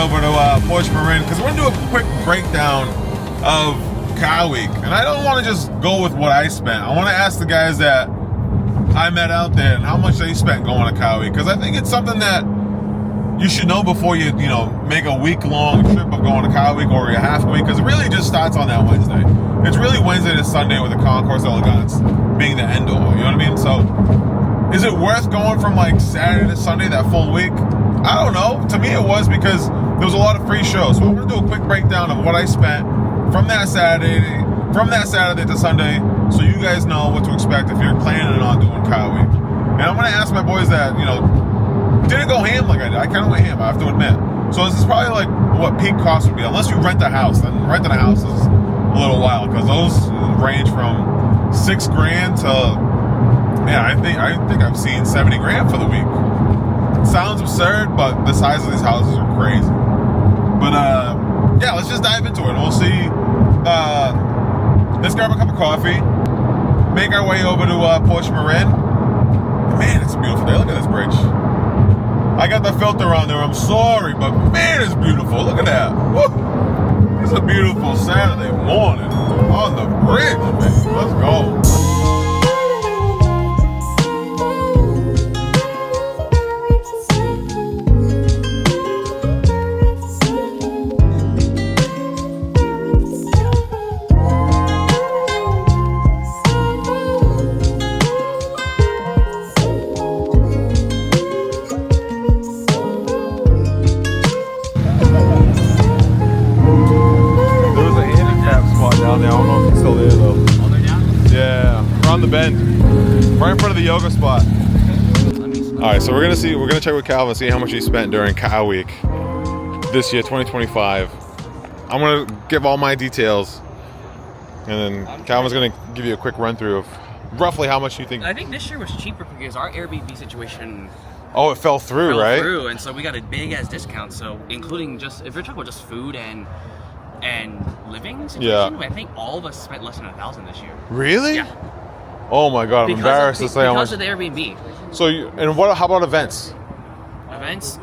over to Porsche Marin because we're going to do a quick breakdown of Cow Week. And I don't want to just go with what I spent. I want to ask the guys that I met out there and how much they spent going to Cow Week, because I think it's something that you should know before you make a week-long trip of going to Cow Week or a half week, because it really just starts on that Wednesday. It's really Wednesday to Sunday with the Concours Elegance being the end all, you know what I mean? So is it worth going from like Saturday to Sunday, that full week? I don't know. To me it was, because there was a lot of free shows. So we're going to do a quick breakdown of what I spent from that Saturday to Sunday, so you guys know what to expect if you're planning on doing Cow Week. And I'm going to ask my boys that, didn't go ham like I did. I kind of went ham, I have to admit. So this is probably like what peak cost would be, unless you rent a house. Then renting a house is a little wild, because those range from $6 grand to, I think I've seen $70 grand for the week. It sounds absurd, but the size of these houses are crazy. But yeah, let's just dive into it. We'll see. Let's grab a cup of coffee, make our way over to Porsche Marin. Man, it's a beautiful day. Look at this bridge. I got the filter on there, I'm sorry, but man, it's beautiful. Look at that. Woo. It's a beautiful Saturday morning on the bridge, man. Let's go. Right in front of the yoga spot. Alright, so we're gonna check with Calvin, see how much he spent during Cow Week this year, 2025. I'm gonna give all my details, and then Calvin's gonna give you a quick run through of roughly how much you think. I think this year was cheaper because our Airbnb situation. Oh, it fell through, right? And so we got a big ass discount. So including just, if you're talking about just food and living situation, I think all of us spent less than $1,000 this year. Really? Yeah. Oh my god, I'm embarrassed to say how much. Because of the Airbnb. So, how about events? Events?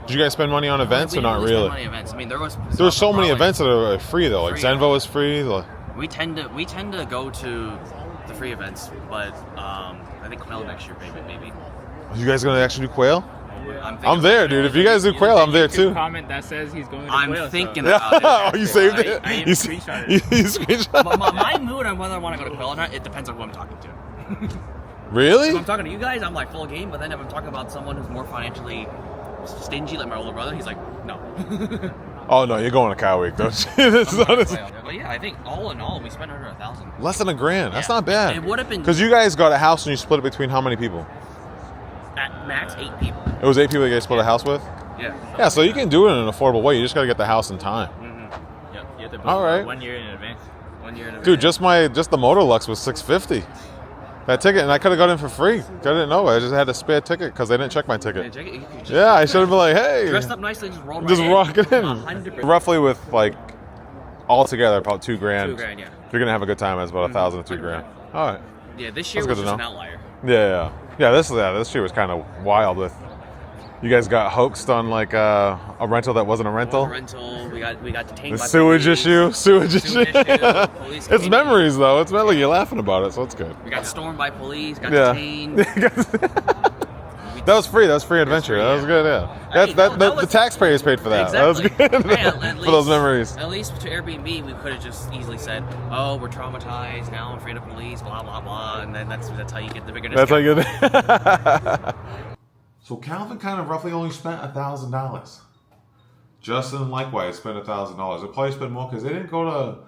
Did you guys spend money on events or not really? Money on events. I mean, there were so many events that are free though. Like Zenvo is free. We tend to go to the free events, but I think Quail next year, maybe. Are you guys gonna actually do Quail? I'm there, dude. If you guys do Quail, I'm there too. Comment that says he's going to Quail. I'm thinking about it. Oh, you saved it? You screenshot it. You screenshot it? My mood on whether I want to go to Quail or not, it depends on who I'm talking to. Really? If I'm talking to you guys, I'm like full game, but then if I'm talking about someone who's more financially stingy, like my older brother, he's like, no. Oh no, you're going to Cow Week, don't you? But yeah, I think all in all, we spent under $1,000. Less than $1,000. That's not bad. It would have been, because you guys got a house and you split it between how many people? At max 8 people. It was 8 people that you guys split a house with? Yeah. Yeah, so you can do it in an affordable way. You just got to get the house in time. Mm-hmm. Yeah, you have to book all right. 1 year in advance. 1 year in advance. Dude, just the Motorlux was $650. That ticket, and I could have got in for free. I didn't know. I just had a spare ticket because they didn't check my ticket. Yeah, I should have been like, hey. Dressed up nicely, just roll just rock it in. 100%. Roughly with like all together about $2 grand. $2 grand, yeah. If you're gonna have a good time, that's about $1,000 to $2 grand. All right. Yeah, this year was just an outlier. Yeah. This year was kind of wild. With you guys got hoaxed on like a rental that wasn't a rental. We got detained. The by sewage police. issue. It's memories in. though. It's not like you're laughing about it, so it's good. We got stormed by police. Got detained. That was free. That was free adventure. That was good. Yeah. The taxpayers paid for that. Exactly. That was good for those memories. At least to Airbnb, we could have just easily said, "Oh, we're traumatized now. I'm afraid of police." Blah blah blah. And then that's how you get the bigger discount. That's how you get. So Calvin kind of roughly only spent $1,000. Justin likewise spent $1,000. They probably spent more because they didn't go to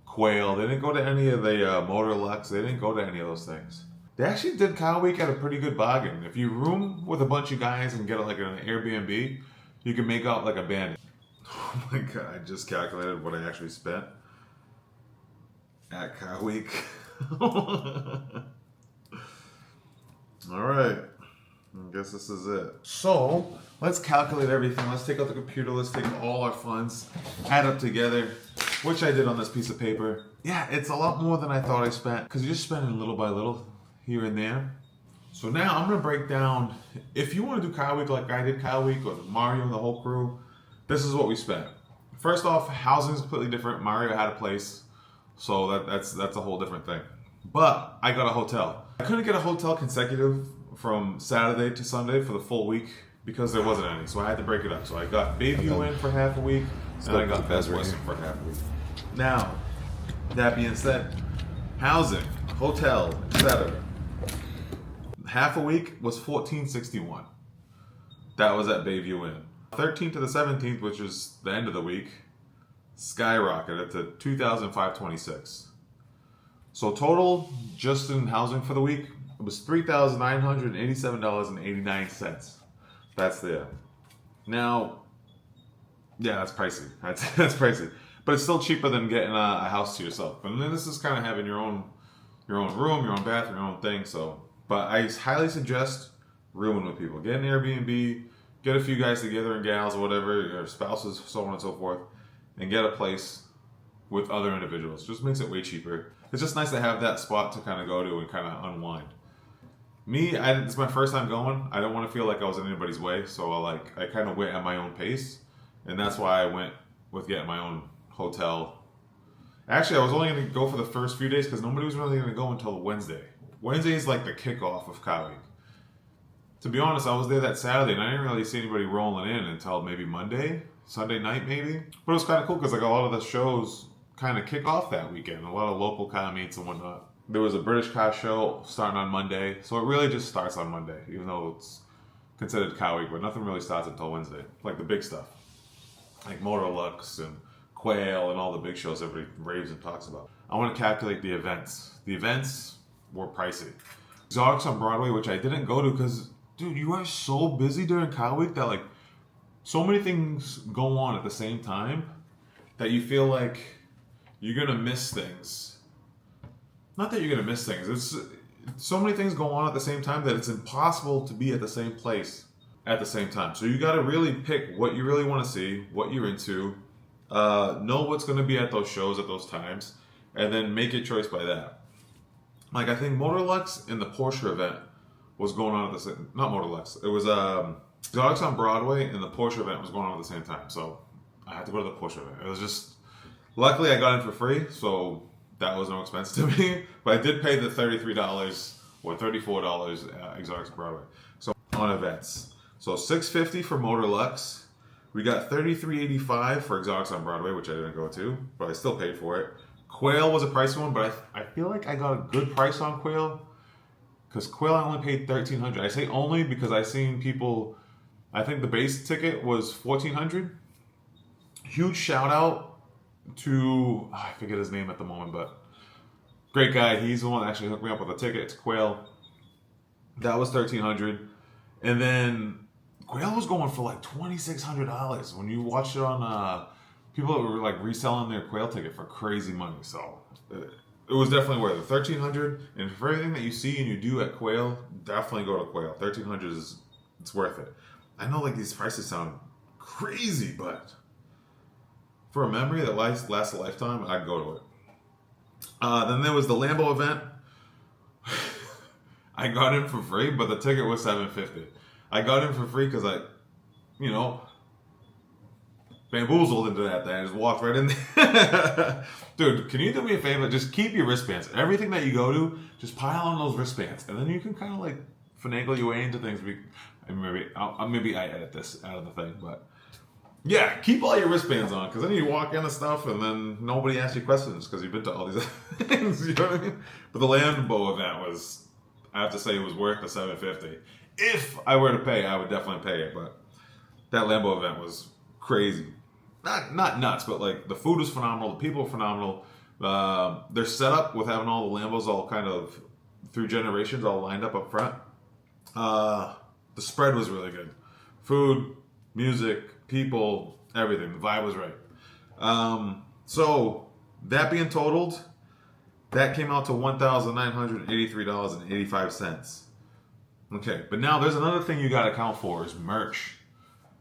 Quail. They didn't go to any of the Motorlux. They didn't go to any of those things. They actually did Cow Week at a pretty good bargain. If you room with a bunch of guys and get like an Airbnb, you can make out like a bandit. Oh my god, I just calculated what I actually spent at Cow Week. Alright, I guess this is it. So, let's calculate everything. Let's take out the computer, let's take all our funds, add up together, which I did on this piece of paper. Yeah, it's a lot more than I thought I spent, because you're just spending little by little. Here and there. So now I'm going to break down, if you want to do Cow Week like I did Cow Week, or Mario and the whole crew, this is what we spent. First off, housing is completely different. Mario had a place, so that's a whole different thing. But I got a hotel. I couldn't get a hotel consecutive from Saturday to Sunday for the full week because there wasn't any. So I had to break it up. So I got Bayview in for half a week, and I got Best Western for half a week. Now, that being said, housing, hotel, etc. Half a week was $14.61. That was at Bayview Inn. 13th to the 17th, which is the end of the week, skyrocketed to $2,526. So total, just in housing for the week, it was $3,987.89. That's there. Now, yeah, that's pricey. That's pricey, but it's still cheaper than getting a house to yourself. And then this is kind of having your own room, your own bathroom, your own thing. So, but I highly suggest rooming with people. Get an Airbnb. Get a few guys together and gals or whatever, your spouses, so on and so forth, and get a place with other individuals. Just makes it way cheaper. It's just nice to have that spot to kind of go to and kind of unwind. Me, it's my first time going. I don't want to feel like I was in anybody's way, so I kind of went at my own pace, and that's why I went with getting my own hotel. Actually, I was only going to go for the first few days because nobody was really going to go until Wednesday. Wednesday is like the kickoff of Cow Week. To be honest, I was there that Saturday and I didn't really see anybody rolling in until maybe Sunday night maybe. But it was kind of cool because like a lot of the shows kind of kick off that weekend. A lot of local car meets and whatnot. There was a British car show starting on Monday. So it really just starts on Monday, even though it's considered Cow Week, but nothing really starts until Wednesday. Like the big stuff. Like Motor Lux and Quail and all the big shows everybody raves and talks about. I want to calculate the events. The events were pricey. Exotics on Broadway, which I didn't go to because dude, you are so busy during Cow Week that like so many things go on at the same time that you feel like you're gonna miss things. Not that you're gonna miss things. It's so many things go on at the same time that it's impossible to be at the same place at the same time. So you gotta really pick what you really want to see, what you're into, know what's gonna be at those shows at those times, and then make your choice by that. Like I think Motor Lux and the Porsche event was going on at the same, not Motor Lux. It was Exotics on Broadway and the Porsche event was going on at the same time. So I had to go to the Porsche event. It was just, luckily I got in for free, so that was no expense to me. But I did pay the $33 or $34 at Exotics on Broadway. So on events. So $650 for Motor Lux. We got $33.85 for Exotics on Broadway, which I didn't go to, but I still paid for it. Quail was a pricey one, but I feel like I got a good price on Quail. Because Quail I only paid $1,300. I say only because I seen people. I think the base ticket was $1,400. Huge shout out to I forget his name at the moment, but great guy. He's the one that actually hooked me up with a ticket. It's Quail. That was $1,300, and then Quail was going for like $2,600 when you watched it on people that were like reselling their Quail ticket for crazy money. So. It was definitely worth it. $1,300, and for everything that you see and you do at Quail, definitely go to Quail. $1,300 it's worth it. I know like these prices sound crazy, but for a memory that lasts a lifetime, I'd go to it. Then there was the Lambo event. I got in for free, but the ticket was $750. I got in for free because I, bamboozled into that thing. I just walked right in there. Dude, can you do me a favor? Just keep your wristbands. Everything that you go to, just pile on those wristbands. And then you can kind of like finagle your way into things. Maybe I edit this out of the thing, but yeah, keep all your wristbands on because then you walk into stuff and then nobody asks you questions because you've been to all these things. You know what I mean? But the Lambo event was, I have to say, it was worth the $750. If I were to pay, I would definitely pay it. But that Lambo event was crazy. Not nuts, but like the food was phenomenal. The people were phenomenal. Their setup with having all the Lambos all kind of through generations all lined up front. The spread was really good. Food, music, people, everything. The vibe was right. So that being totaled, that came out to $1,983.85. Okay, but now there's another thing you got to account for is merch.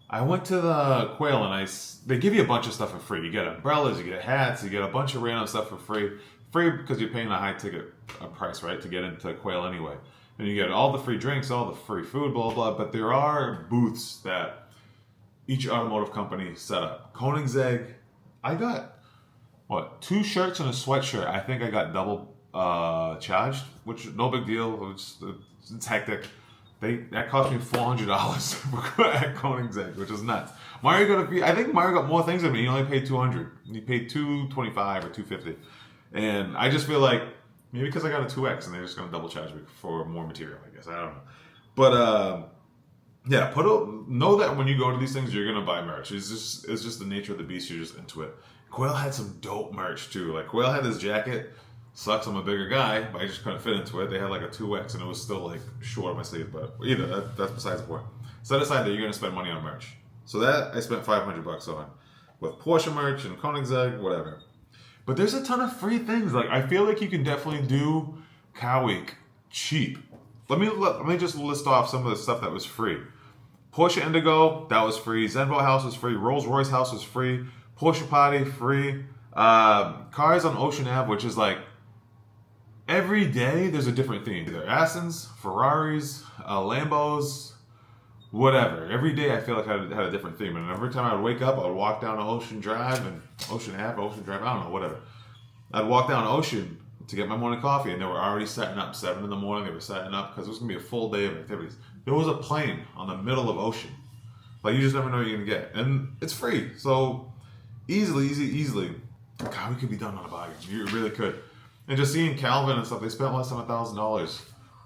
I went to the Quail and they give you a bunch of stuff for free. You get umbrellas, you get hats, you get a bunch of random stuff for free. Free because you're paying a high ticket price, right, to get into Quail anyway. And you get all the free drinks, all the free food, blah, blah, blah. But there are booths that each automotive company setup. Koenigsegg, I got, 2 shirts and a sweatshirt. I think I got double charged, which no big deal. It's hectic. That cost me $400 at Koenigsegg, which is nuts. I think Mario got more things than me. He only paid $200. He paid $225 or $250, and I just feel like maybe because I got a 2X and they're just gonna double charge me for more material. I guess I don't know, but yeah, know that when you go to these things, you're gonna buy merch. It's just the nature of the beast. You're just into it. Quail had some dope merch too. Like Quail had this jacket. Sucks, I'm a bigger guy, but I just couldn't fit into it. They had like a 2X and it was still like short on my sleeve, but either that's besides the point. Set aside that you're gonna spend money on merch. So that I spent $500 on with Porsche merch and Koenigsegg, whatever. But there's a ton of free things. Like I feel like you can definitely do Cow Week cheap. Let me just list off some of the stuff that was free. Porsche Indigo, that was free. Zenvo House was free. Rolls Royce House was free. Porsche Party, free. Cars on Ocean Ave, which is like every day there's a different theme. Either Astons, Ferraris, Lambos, whatever. Every day I feel like I had a different theme. And every time I would wake up, I would walk down to Ocean Drive and Ocean Ave, Ocean Drive, I don't know, whatever. I'd walk down Ocean to get my morning coffee, and they were already setting up 7 in the morning. They were setting up because it was going to be a full day of activities. There was a plane on the middle of Ocean. Like, you just never know what you're going to get. And it's free. So, easily. God, we could be done on a bargain. You really could. And just seeing Calvin and stuff, they spent less than $1,000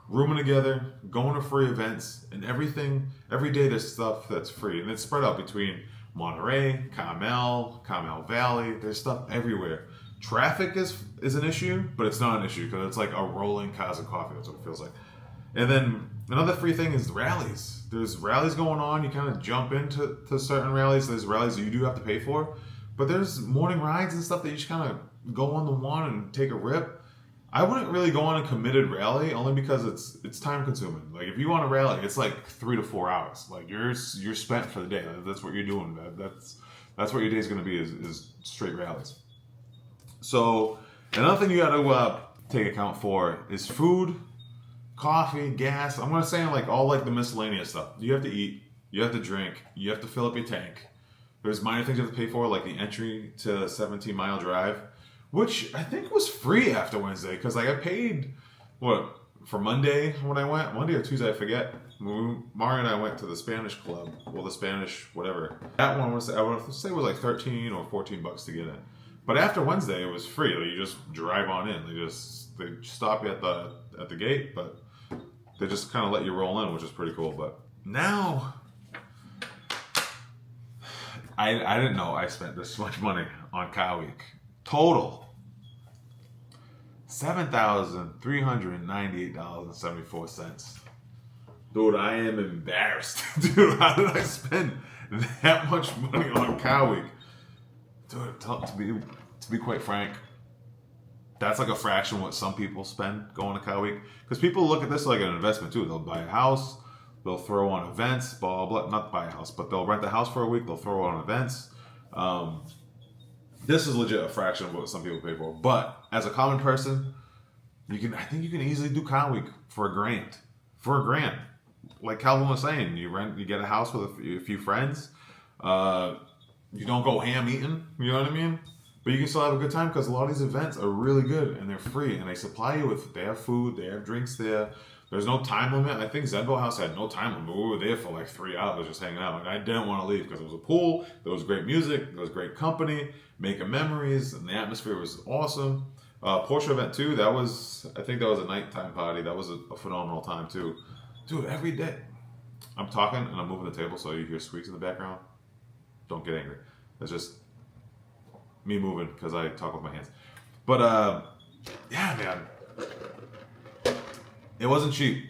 rooming together, going to free events, and everything. Every day there's stuff that's free. And it's spread out between Monterey, Carmel Valley. There's stuff everywhere. Traffic is an issue, but it's not an issue because it's like a rolling cars and coffee. That's what it feels like. And then another free thing is rallies. There's rallies going on. You kind of jump into certain rallies. There's rallies that you do have to pay for. But there's morning rides and stuff that you just kind of go on the one and take a rip. I wouldn't really go on a committed rally only because it's time consuming. Like if you want to rally, it's like 3 to 4 hours. Like you're spent for the day. That's what you're doing. That's what your day's going to be is straight rallies. So another thing you got to take account for is food, coffee, gas. I'm going to say like all like the miscellaneous stuff. You have to eat, you have to drink, you have to fill up your tank. There's minor things you have to pay for, like the entry to 17-mile drive, which I think was free after Wednesday because like I paid for Monday when I went, Monday or Tuesday, I forget. Mario and I went to the Spanish club, the Spanish whatever. That one was I want to say it was like $13 or $14 to get in. But after Wednesday, it was free. Like you just drive on in. They stop you at the gate, but they just kind of let you roll in, which is pretty cool. But now, I didn't know I spent this much money on Cow Week. Total $7,398.74. Dude, I am embarrassed. Dude, how did I spend that much money on Cow Week? Dude, to be quite frank, that's like a fraction of what some people spend going to Cow Week. Because people look at this like an investment too. They'll buy a house, they'll throw on events, blah, blah, not buy a house, but they'll rent the house for a week, they'll throw on events. This is legit a fraction of what some people pay for. But as a common person, I think you can easily do Cow Week for $1,000. For $1,000. Like Calvin was saying, you get a house with a few friends. You don't go ham eating, you know what I mean? But you can still have a good time because a lot of these events are really good and they're free and they supply you with, they have food, they have drinks there. There's no time limit. I think Zenvo House had no time limit. We were there for like 3 hours just hanging out. And I didn't want to leave because it was a pool, there was great music, there was great company, making memories, and the atmosphere was awesome. Porsche event too, I think that was a nighttime party. That was a phenomenal time too. Dude, every day. I'm talking and I'm moving the table so you hear squeaks in the background. Don't get angry. It's just me moving because I talk with my hands. But yeah, man. It wasn't cheap,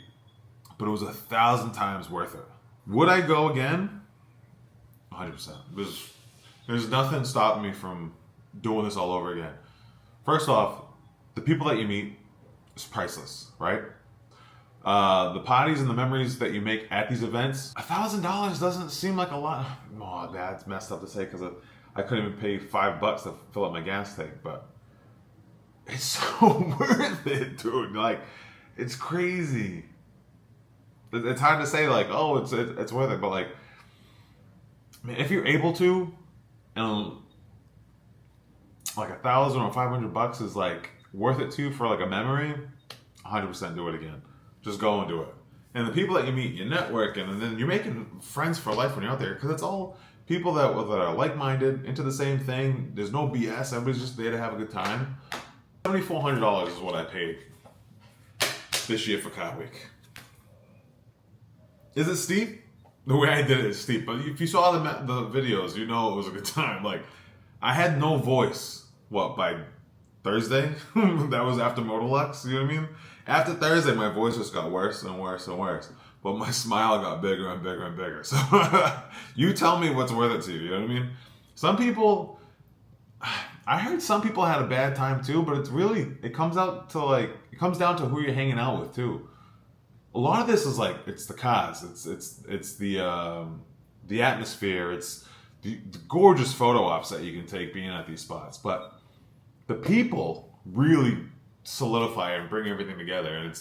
but it was 1,000 times worth it. Would I go again? 100%. There's nothing stopping me from doing this all over again. First off, the people that you meet is priceless, right? The parties and the memories that you make at these events, $1,000 doesn't seem like a lot. Oh, that's messed up to say because I couldn't even pay $5 to fill up my gas tank, but it's so worth it, dude. Like, it's crazy. It's hard to say, like, oh, it's worth it, but like, if you're able to, and like $1,000 or $500 is like worth it to you for like a memory, 100% do it again. Just go and do it. And the people that you meet, you network, and then you're making friends for life when you're out there, because it's all people that are like-minded, into the same thing. There's no BS. Everybody's just there to have a good time. $7,400 is what I paid this year for Car Week. Is it steep? The way I did it is steep, but if you saw the videos, you know it was a good time. Like, I had no voice, by Thursday? That was after Motorlux, you know what I mean? After Thursday, my voice just got worse and worse and worse, but my smile got bigger and bigger and bigger. So, you tell me what's worth it to you, you know what I mean? Some people, I heard some people had a bad time too, but it comes down to who you're hanging out with too. A lot of this is like, it's the cars, it's the atmosphere, it's the gorgeous photo ops that you can take being at these spots, but the people really solidify and bring everything together, and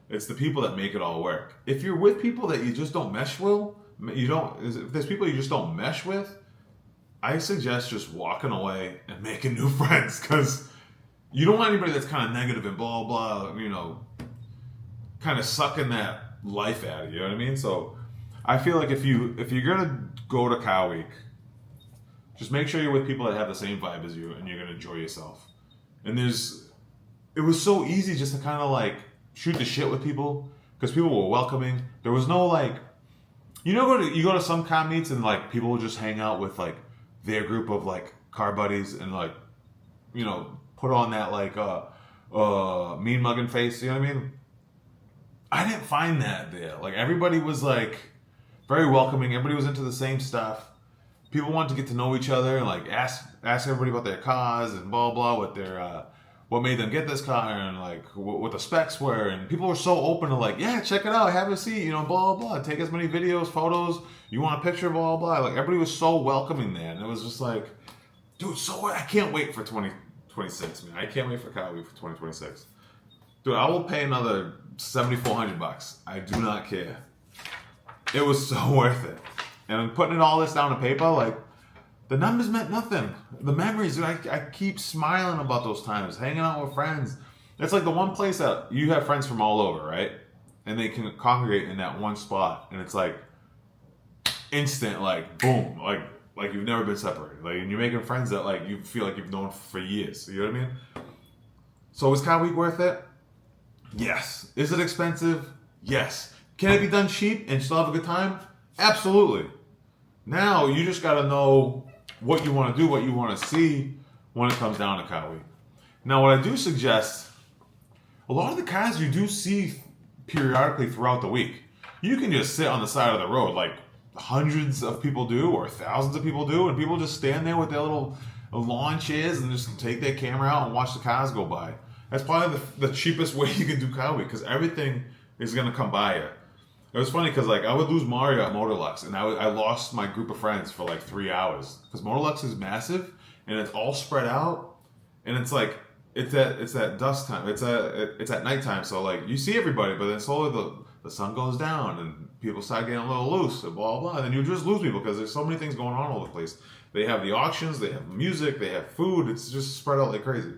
it's the people that make it all work. If you're with people that you just don't mesh with, if there's people you just don't mesh with, I suggest just walking away and making new friends, because you don't want anybody that's kind of negative and blah blah, kind of sucking that life out of you. You know what I mean? So I feel like if you're gonna go to Car Week, just make sure you're with people that have the same vibe as you, and you're gonna enjoy yourself. And it was so easy just to kind of like shoot the shit with people, because people were welcoming. There was no like, you go to some car meets and like people will just hang out with like their group of like car buddies and like, put on that like mean mugging face. You know what I mean? I didn't find that there. Like, everybody was like very welcoming. Everybody was into the same stuff. People wanted to get to know each other and like ask everybody about their cars and blah blah, what made them get this car and like what the specs were. And people were so open to like, yeah, check it out, have a seat, blah blah, take as many videos, photos. You want a picture, blah blah. Like, everybody was so welcoming there, and it was just like, dude, I can't wait for 2026, man. I can't wait for Car Week for 2026. Dude, I will pay another $7,400. I do not care. It was so worth it. And putting all this down on paper, like, the numbers meant nothing. The memories, dude, I keep smiling about those times, hanging out with friends. It's like the one place that you have friends from all over, right? And they can congregate in that one spot. And it's like instant, like, boom, like you've never been separated. Like, and you're making friends that like you feel like you've known for years. You know what I mean? So is Car Week worth it? Yes. Is it expensive? Yes. Can it be done cheap and still have a good time? Absolutely. Now you just got to know what you want to do, what you want to see when it comes down to Car Week. Now, what I do suggest, a lot of the cars you do see periodically throughout the week, you can just sit on the side of the road like hundreds of people do or thousands of people do, and people just stand there with their little lawn chairs and just take their camera out and watch the cars go by. That's probably the cheapest way you can do Car Week, because everything is going to come by you. It was funny because like I would lose Mario at Motorlux, and I lost my group of friends for like 3 hours, because Motorlux is massive and it's all spread out, and it's like it's at dusk time, it's at nighttime, so like you see everybody, but then slowly the sun goes down and people start getting a little loose and blah blah, and then you just lose people because there's so many things going on all over the place. They have the auctions, they have music, they have food. It's just spread out like crazy,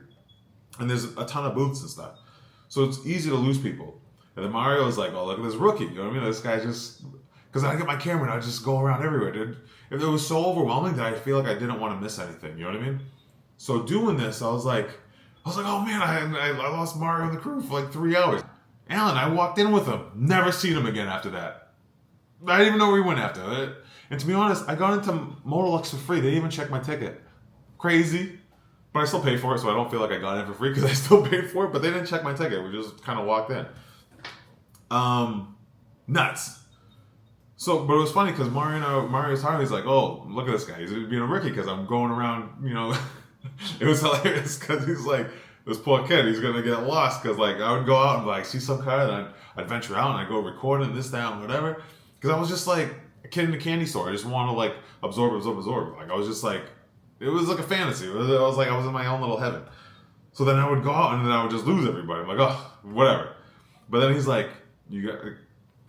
and there's a ton of booths and stuff, so it's easy to lose people. And then Mario's like, oh, look at this rookie. You know what I mean? This guy just... Because I get my camera and I just go around everywhere, dude. It was so overwhelming that I feel like I didn't want to miss anything. You know what I mean? So doing this, I was like, oh, man, I lost Mario and the crew for like 3 hours. Alan, I walked in with him. Never seen him again after that. I didn't even know where he went after it. And to be honest, I got into Motorlux for free. They didn't even check my ticket. Crazy. But I still paid for it, so I don't feel like I got in for free because I still paid for it. But they didn't check my ticket. We just kind of walked in. Nuts. So, but it was funny because Mario's Harley's like, oh, look at this guy. He's being a rookie because I'm going around, It was hilarious because he's like, this poor kid, he's going to get lost because, like, I would go out and, like, see some car and I'd venture out and I'd go record and this, that, and whatever. Because I was just, like, a kid in a candy store. I just wanted to, like, absorb. Like, I was just, like, it was like a fantasy. I was like, I was in my own little heaven. So then I would go out and then I would just lose everybody. I'm like, oh, whatever. But then he's like,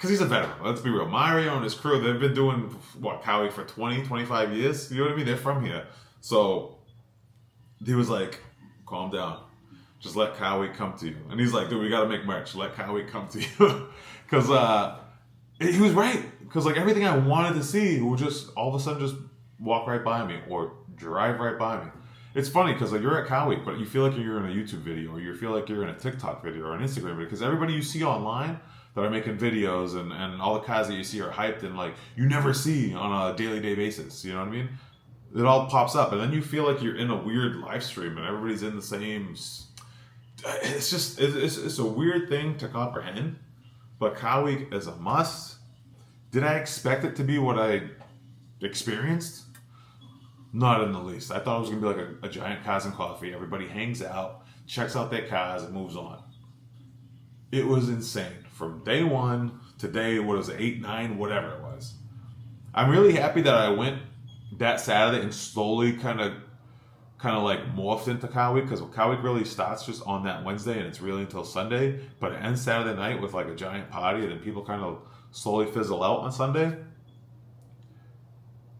because he's a veteran. Let's be real. Mario and his crew, they've been doing, what, Cow Week for 20, 25 years? You know what I mean? They're from here. So he was like, calm down. Just let Cow Week come to you. And he's like, dude, we got to make merch. Let Cow Week come to you. Because he was right. Because like everything I wanted to see would just all of a sudden just walk right by me or drive right by me. It's funny because like you're at Cow Week, but you feel like you're in a YouTube video or you feel like you're in a TikTok video or an Instagram video. Because everybody you see online that are making videos and all the cars that you see are hyped and like you never see on a daily basis. You know what I mean? It all pops up and then you feel like you're in a weird live stream and everybody's in the same. It's just it's a weird thing to comprehend. But Cow Week is a must. Did I expect it to be what I experienced? Not in the least. I thought it was going to be like a giant cars and coffee. Everybody hangs out, checks out their cars, and moves on. It was insane. From day one to day, what was it, 8, 9, whatever it was. I'm really happy that I went that Saturday and slowly kind of like morphed into Cow Week, because Cow Week really starts just on that Wednesday and it's really until Sunday, but it ends Saturday night with like a giant party and then people kind of slowly fizzle out on Sunday.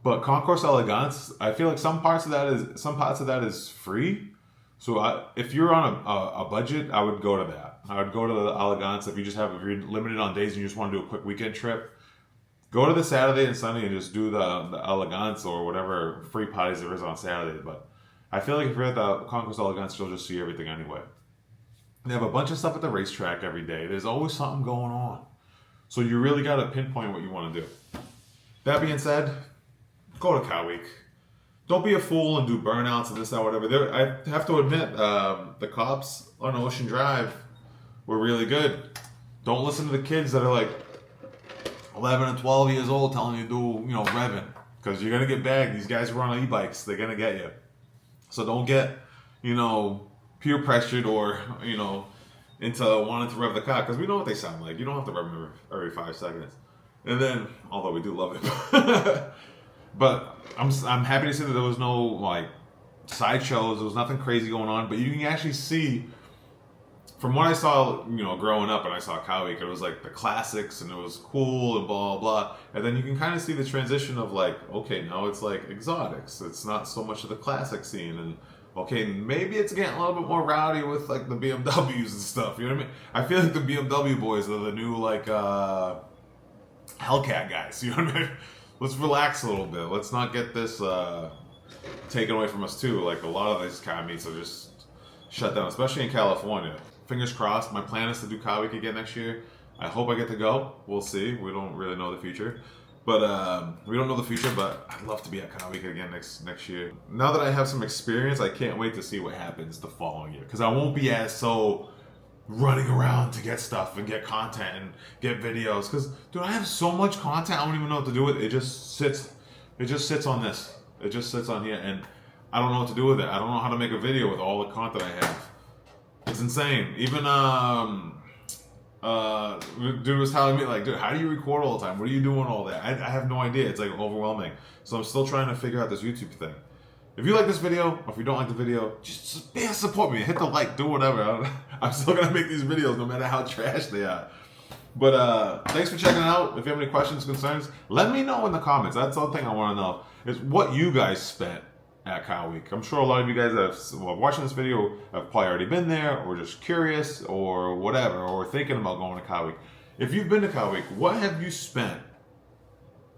But Concours Elegance, I feel like some parts of that is free. So if you're on a budget, I would go to that. I would go to the Elegance if you're limited on days and you just want to do a quick weekend trip. Go to the Saturday and Sunday and just do the Elegance or whatever free parties there is on Saturday. But I feel like if you're at the Concours Elegance, you'll just see everything anyway. They have a bunch of stuff at the racetrack every day. There's always something going on. So you really got to pinpoint what you want to do. That being said, go to Cow Week. Don't be a fool and do burnouts and this, that, whatever. I have to admit, the cops on Ocean Drive were really good. Don't listen to the kids that are like 11 and 12 years old telling you to do, revving. Because you're going to get bagged. These guys who are on e-bikes, they're going to get you. So don't get, peer pressured or, into wanting to rev the car. Because we know what they sound like. You don't have to rev them every 5 seconds. And then, although we do love it. But I'm happy to say that there was no, like, sideshows. There was nothing crazy going on. But you can actually see, from what I saw, growing up and I saw Cow Week, it was like the classics and it was cool and blah, blah. And then you can kind of see the transition of like, okay, now it's like exotics. It's not so much of the classic scene. And okay, maybe it's getting a little bit more rowdy with like the BMWs and stuff. You know what I mean? I feel like the BMW boys are the new like Hellcat guys. You know what I mean? Let's relax a little bit. Let's not get this taken away from us too. Like a lot of these car meets are just shut down, especially in California. Fingers crossed. My plan is to do Cow Week again next year. I hope I get to go. We'll see. We don't really know the future. But we don't know the future, but I'd love to be at Cow Week again next year. Now that I have some experience, I can't wait to see what happens the following year. Because I won't be as so running around to get stuff and get content and get videos. Because, dude, I have so much content, I don't even know what to do with it. It just sits on this. It just sits on here, and I don't know what to do with it. I don't know how to make a video with all the content I have. It's insane. Even dude was telling me, like, dude, how do you record all the time? What are you doing all that? I have no idea. It's like overwhelming. So I'm still trying to figure out this YouTube thing. If you like this video, or if you don't like the video, just support me. Hit the like, do whatever. I'm still gonna make these videos no matter how trash they are. But thanks for checking it out. If you have any questions, concerns, let me know in the comments. That's the other thing I want to know, is what you guys spent at Cow Week. I'm sure a lot of you guys that are watching this video have probably already been there, or just curious, or whatever, or thinking about going to Cow Week. If you've been to Cow Week, what have you spent,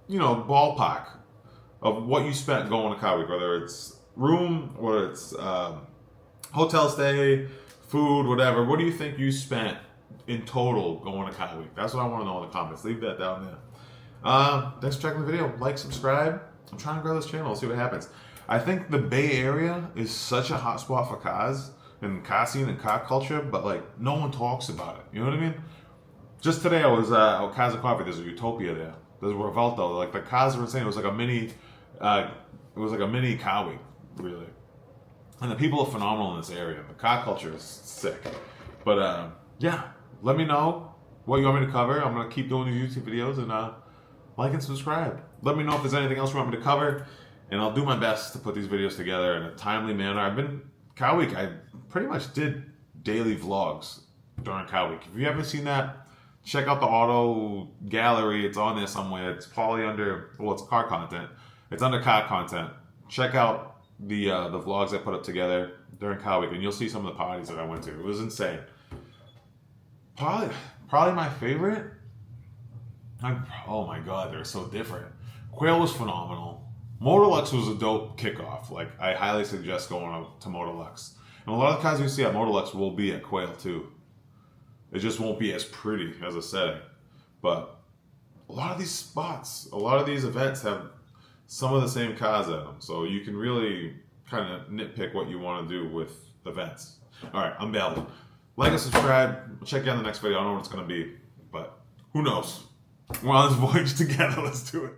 ballpark of what you spent going to Cow Week, whether it's room, or it's hotel stay, food, whatever. What do you think you spent in total going to Cow Week? That's what I want to know in the comments. Leave that down there. Thanks for checking the video. Like, subscribe. I'm trying to grow this channel. See what happens. I think the Bay Area is such a hot spot for cars and car scene and car culture, but like no one talks about it. You know what I mean? Just today I was at Cars and Coffee. There's a Utopia there. There's a Revolto. Like the cars were insane. It was like a mini Cow Week, really. And the people are phenomenal in this area. The car culture is sick. But yeah, let me know what you want me to cover. I'm gonna keep doing these YouTube videos, and like and subscribe. Let me know if there's anything else you want me to cover, and I'll do my best to put these videos together in a timely manner. Cow Week, I pretty much did daily vlogs during Cow Week. If you haven't seen that, check out the auto gallery. It's on there somewhere. It's probably under, well, it's car content. It's under car content. Check out the vlogs I put up together during Car Week, and you'll see some of the parties that I went to. It was insane. Probably my favorite. Oh my God, they're so different. Quail was phenomenal. Motorlux was a dope kickoff. Like, I highly suggest going to Motorlux. And a lot of the cars you see at Motorlux will be at Quail too. It just won't be as pretty as a setting. But a lot of these spots, a lot of these events have some of the same cars at them. So you can really kind of nitpick what you want to do with events. All right, I'm babbling. Like and subscribe. Check you out in the next video. I don't know what it's going to be, but who knows? We're on this voyage together. Let's do it.